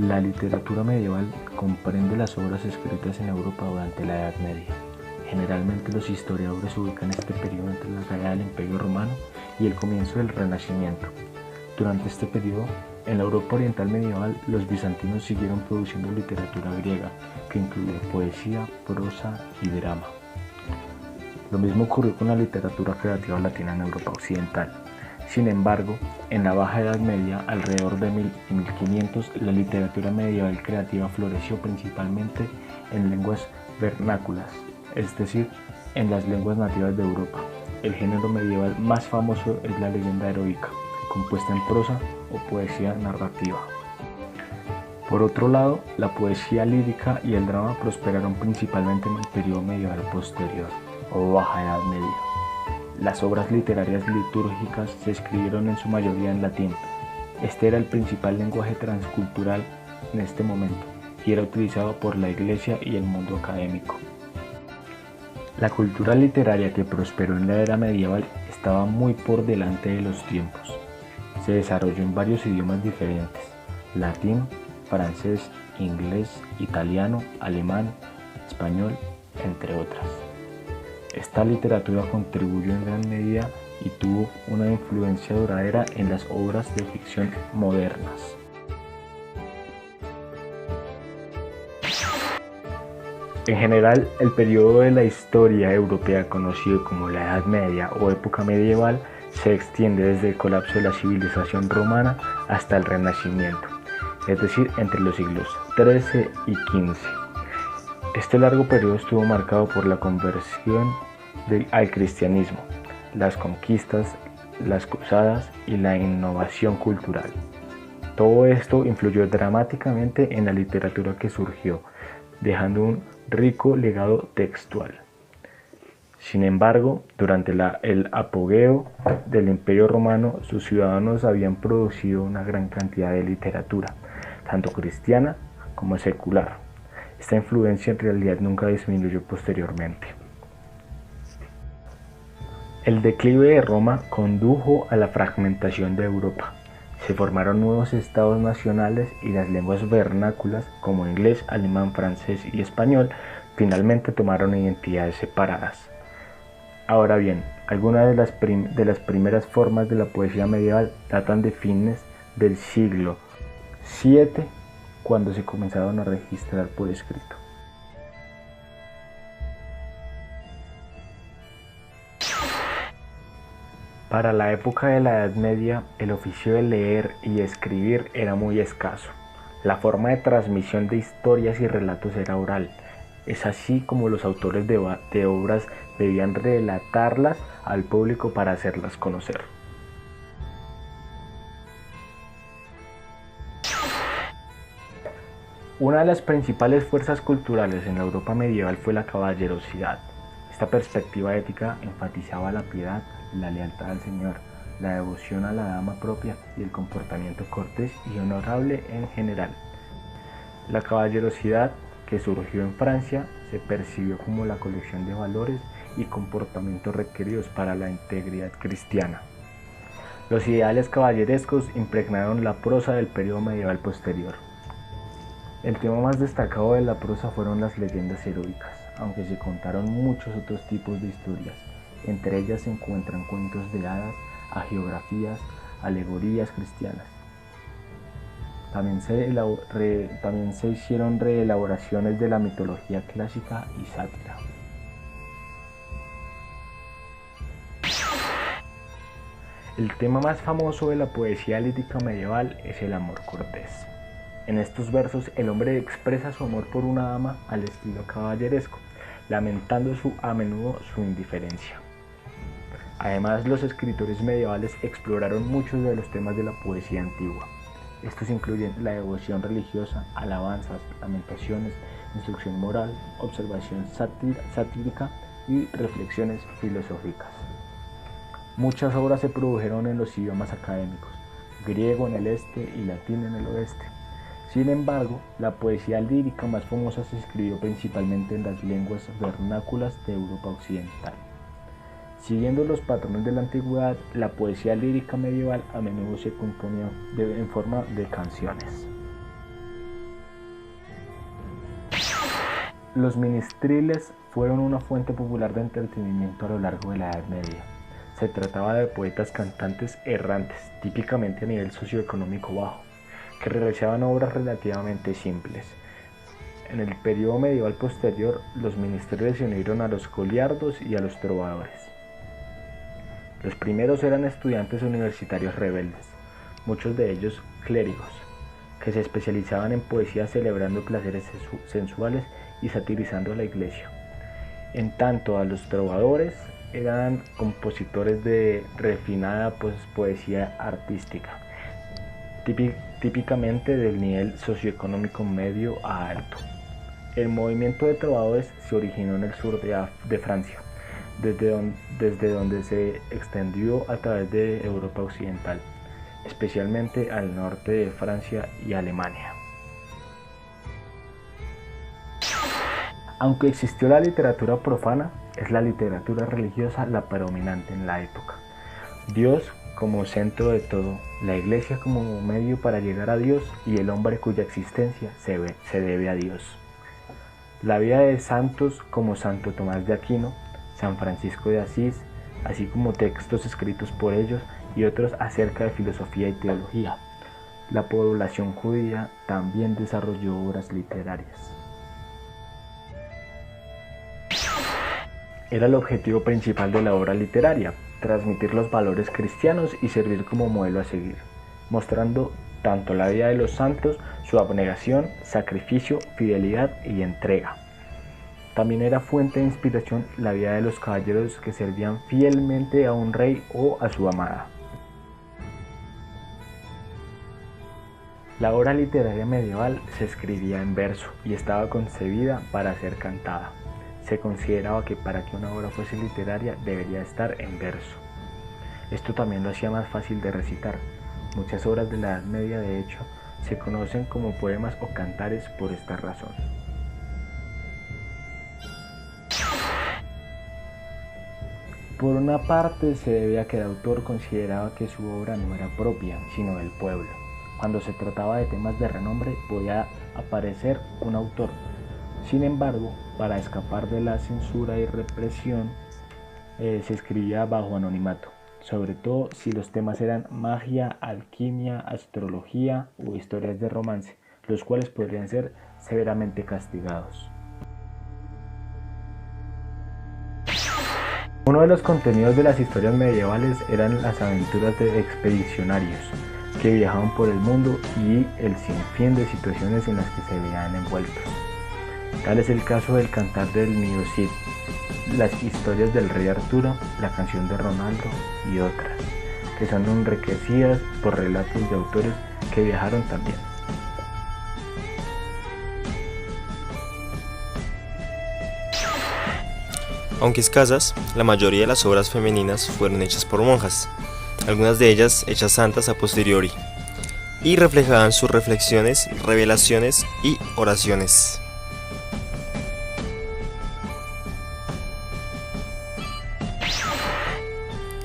La literatura medieval comprende las obras escritas en Europa durante la Edad Media. Generalmente los historiadores ubican este periodo entre la caída del Imperio Romano y el comienzo del Renacimiento. Durante este periodo, en la Europa oriental medieval, los bizantinos siguieron produciendo literatura griega, que incluía poesía, prosa y drama. Lo mismo ocurrió con la literatura creativa latina en Europa occidental. Sin embargo, en la Baja Edad Media, alrededor de 1000 y 1500, la literatura medieval creativa floreció principalmente en lenguas vernáculas, es decir, en las lenguas nativas de Europa. El género medieval más famoso es la leyenda heroica, compuesta en prosa o poesía narrativa. Por otro lado, la poesía lírica y el drama prosperaron principalmente en el periodo medieval posterior, o Baja Edad Media. Las obras literarias litúrgicas se escribieron en su mayoría en latín. Este era el principal lenguaje transcultural en este momento y era utilizado por la Iglesia y el mundo académico. La cultura literaria que prosperó en la era medieval estaba muy por delante de los tiempos. Se desarrolló en varios idiomas diferentes: latín, francés, inglés, italiano, alemán, español, entre otras. Esta literatura contribuyó en gran medida y tuvo una influencia duradera en las obras de ficción modernas. En general, el periodo de la historia europea conocido como la Edad Media o época medieval se extiende desde el colapso de la civilización romana hasta el Renacimiento, es decir, entre los siglos XIII y XV. Este largo periodo estuvo marcado por la conversión al cristianismo, las conquistas, las cruzadas y la innovación cultural. Todo esto influyó dramáticamente en la literatura que surgió, dejando un rico legado textual. Sin embargo, durante el apogeo del Imperio Romano, sus ciudadanos habían producido una gran cantidad de literatura, tanto cristiana como secular. Esta influencia en realidad nunca disminuyó posteriormente. El declive de Roma condujo a la fragmentación de Europa. Se formaron nuevos estados nacionales y las lenguas vernáculas como inglés, alemán, francés y español finalmente tomaron identidades separadas. Ahora bien, algunas de las primeras formas de la poesía medieval datan de fines del siglo VII, cuando se comenzaron a registrar por escrito. Para la época de la Edad Media, el oficio de leer y escribir era muy escaso. La forma de transmisión de historias y relatos era oral. Es así como los autores de obras debían relatarlas al público para hacerlas conocer. Una de las principales fuerzas culturales en la Europa medieval fue la caballerosidad. Esta perspectiva ética enfatizaba la piedad, la lealtad al Señor, la devoción a la dama propia y el comportamiento cortés y honorable en general. La caballerosidad, que surgió en Francia, se percibió como la colección de valores y comportamientos requeridos para la integridad cristiana. Los ideales caballerescos impregnaron la prosa del periodo medieval posterior. El tema más destacado de la prosa fueron las leyendas heroicas, aunque se contaron muchos otros tipos de historias. Entre ellas se encuentran cuentos de hadas, hagiografías, alegorías cristianas. También se hicieron reelaboraciones de la mitología clásica y sátira. El tema más famoso de la poesía lírica medieval es el amor cortés. En estos versos, el hombre expresa su amor por una dama al estilo caballeresco, lamentando a menudo su indiferencia. Además, los escritores medievales exploraron muchos de los temas de la poesía antigua. Estos incluyen la devoción religiosa, alabanzas, lamentaciones, instrucción moral, observación satírica y reflexiones filosóficas. Muchas obras se produjeron en los idiomas académicos, griego en el este y latín en el oeste. Sin embargo, la poesía lírica más famosa se escribió principalmente en las lenguas vernáculas de Europa occidental. Siguiendo los patrones de la antigüedad, la poesía lírica medieval a menudo se componía en forma de canciones. Los ministriles fueron una fuente popular de entretenimiento a lo largo de la Edad Media. Se trataba de poetas cantantes errantes, típicamente a nivel socioeconómico bajo, que realizaban obras relativamente simples. En el periodo medieval posterior, los ministriles se unieron a los goliardos y a los trovadores. Los primeros eran estudiantes universitarios rebeldes, muchos de ellos clérigos, que se especializaban en poesía celebrando placeres sensuales y satirizando a la iglesia. En tanto a los trovadores eran compositores de refinada poesía artística, típicamente del nivel socioeconómico medio a alto. El movimiento de trovadores se originó en el sur de Francia, desde donde se extendió a través de Europa occidental, especialmente al norte de Francia y Alemania. Aunque existió la literatura profana, es la literatura religiosa la predominante en la época. Dios como centro de todo, la iglesia como medio para llegar a Dios y el hombre cuya existencia se debe a Dios. La vida de santos como Santo Tomás de Aquino, San Francisco de Asís, así como textos escritos por ellos y otros acerca de filosofía y teología. La población judía también desarrolló obras literarias. Era el objetivo principal de la obra literaria, transmitir los valores cristianos y servir como modelo a seguir, mostrando tanto la vida de los santos, su abnegación, sacrificio, fidelidad y entrega. También era fuente de inspiración la vida de los caballeros que servían fielmente a un rey o a su amada. La obra literaria medieval se escribía en verso y estaba concebida para ser cantada. Se consideraba que para que una obra fuese literaria debería estar en verso. Esto también lo hacía más fácil de recitar. Muchas obras de la Edad Media, de hecho, se conocen como poemas o cantares por esta razón. Por una parte, se debe a que el autor consideraba que su obra no era propia, sino del pueblo. Cuando se trataba de temas de renombre, podía aparecer un autor. Sin embargo, para escapar de la censura y represión, se escribía bajo anonimato, sobre todo si los temas eran magia, alquimia, astrología o historias de romance, los cuales podrían ser severamente castigados. Uno de los contenidos de las historias medievales eran las aventuras de expedicionarios que viajaban por el mundo y el sinfín de situaciones en las que se veían envueltos. Tal es el caso del Cantar del Niño Cid, las historias del Rey Arturo, la canción de Ronaldo y otras, que son enriquecidas por relatos de autores que viajaron también. Aunque escasas, la mayoría de las obras femeninas fueron hechas por monjas, algunas de ellas hechas santas a posteriori, y reflejaban sus reflexiones, revelaciones y oraciones.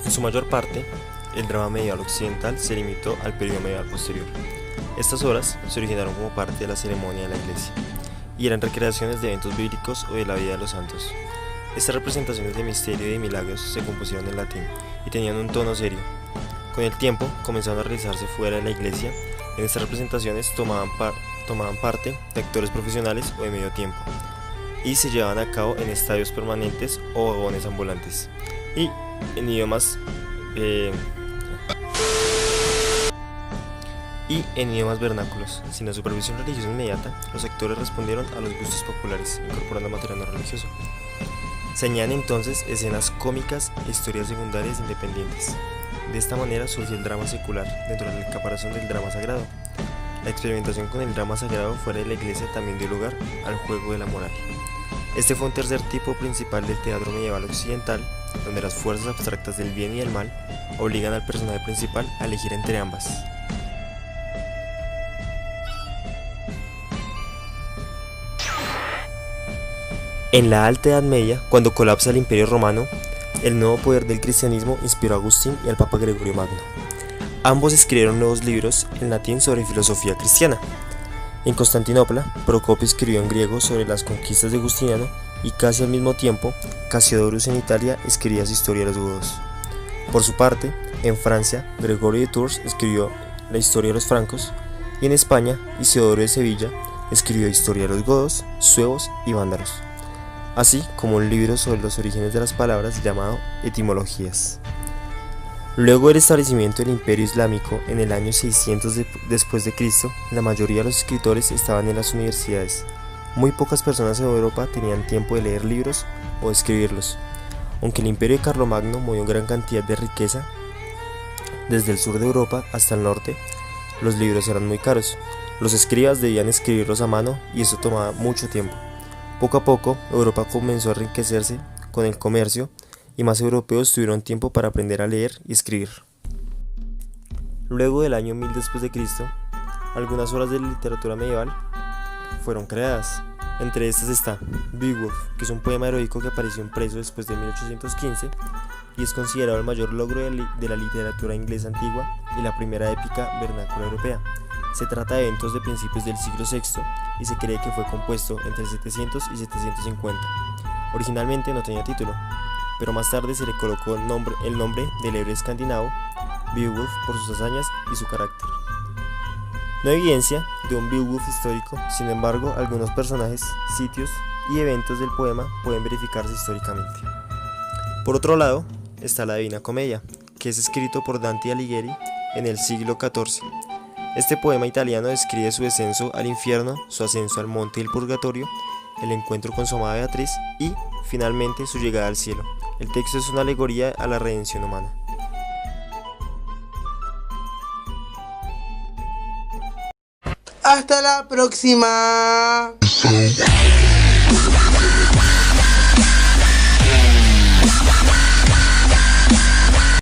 En su mayor parte, el drama medieval occidental se limitó al periodo medieval posterior. Estas obras se originaron como parte de la ceremonia de la iglesia, y eran recreaciones de eventos bíblicos o de la vida de los santos. Estas representaciones de misterio y de milagros se compusieron en latín y tenían un tono serio. Con el tiempo comenzaron a realizarse fuera de la iglesia. En estas representaciones tomaban parte de actores profesionales o de medio tiempo y se llevaban a cabo en estadios permanentes o vagones ambulantes y en idiomas vernáculos. Sin la supervisión religiosa inmediata, los actores respondieron a los gustos populares, incorporando material no religioso. Se añaden entonces escenas cómicas e historias secundarias independientes. De esta manera surgió el drama secular dentro del caparazón del drama sagrado. La experimentación con el drama sagrado fuera de la iglesia también dio lugar al juego de la moral. Este fue un tercer tipo principal del teatro medieval occidental, donde las fuerzas abstractas del bien y del mal obligan al personaje principal a elegir entre ambas. En la Alta Edad Media, cuando colapsa el Imperio Romano, el nuevo poder del cristianismo inspiró a Agustín y al Papa Gregorio Magno. Ambos escribieron nuevos libros en latín sobre filosofía cristiana. En Constantinopla, Procopio escribió en griego sobre las conquistas de Justiniano y casi al mismo tiempo, Casiodorus en Italia escribía su historia de los godos. Por su parte, en Francia, Gregorio de Tours escribió la historia de los francos y en España, Isidoro de Sevilla escribió historia de los godos, suevos y vándalos, así como un libro sobre los orígenes de las palabras llamado Etimologías. Luego del establecimiento del Imperio Islámico en el año 600 después de Cristo, la mayoría de los escritores estaban en las universidades. Muy pocas personas en Europa tenían tiempo de leer libros o de escribirlos. Aunque el Imperio de Carlomagno movió gran cantidad de riqueza, desde el sur de Europa hasta el norte, los libros eran muy caros. Los escribas debían escribirlos a mano y eso tomaba mucho tiempo. Poco a poco, Europa comenzó a enriquecerse con el comercio y más europeos tuvieron tiempo para aprender a leer y escribir. Luego del año 1000 después de Cristo, algunas obras de literatura medieval fueron creadas. Entre estas está Beowulf, que es un poema heroico que apareció impreso después de 1815 y es considerado el mayor logro de la literatura inglesa antigua y la primera épica vernácula europea. Se trata de eventos de principios del siglo VI y se cree que fue compuesto entre 700 y 750. Originalmente no tenía título, pero más tarde se le colocó el nombre del héroe escandinavo Beowulf por sus hazañas y su carácter. No hay evidencia de un Beowulf histórico, sin embargo, algunos personajes, sitios y eventos del poema pueden verificarse históricamente. Por otro lado, está la Divina Comedia, que es escrito por Dante Alighieri en el siglo XIV. Este poema italiano describe su descenso al infierno, su ascenso al monte del purgatorio, el encuentro con su amada Beatriz y, finalmente, su llegada al cielo. El texto es una alegoría a la redención humana. Hasta la próxima.